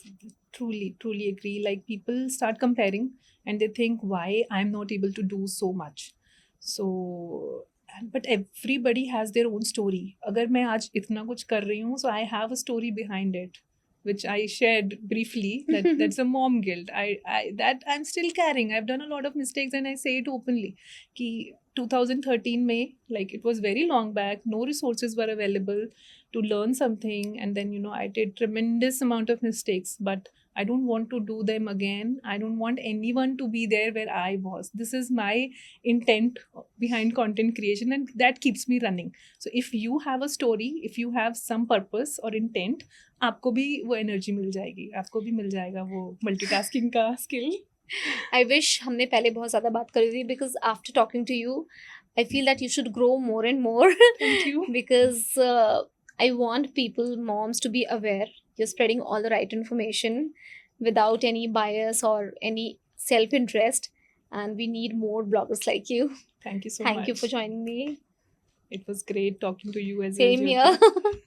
truly agree. Like people start comparing and they think, why I'm not able to do so much. So but everybody has their own story. अगर मैं आज इतना कुछ कर रही हूँ, so I have a story behind it, which I shared briefly. That's a mom guilt. That I'm still carrying. I've done a lot of mistakes and I say it openly. कि 2013 में, like it was very long back, no resources were available to learn something, and then I did tremendous amount of mistakes, but I don't want to do them again. I don't want anyone to be there where I was. This is my intent behind content creation, and that keeps me running. So if you have a story, if you have some purpose or intent, आपको भी वो energy मिल जाएगी, आपको भी मिल जाएगा वो multitasking का skill. I wish हमने पहले बहुत ज़्यादा बात करी थी, because after talking to you, I feel that you should grow more and more. Thank you. Because I want people, moms, to be aware. You're spreading all the right information without any bias or any self-interest, and we need more bloggers like you. Thank you so Thank much. you for joining me. It was great talking to you as Same well, here. Jyoti.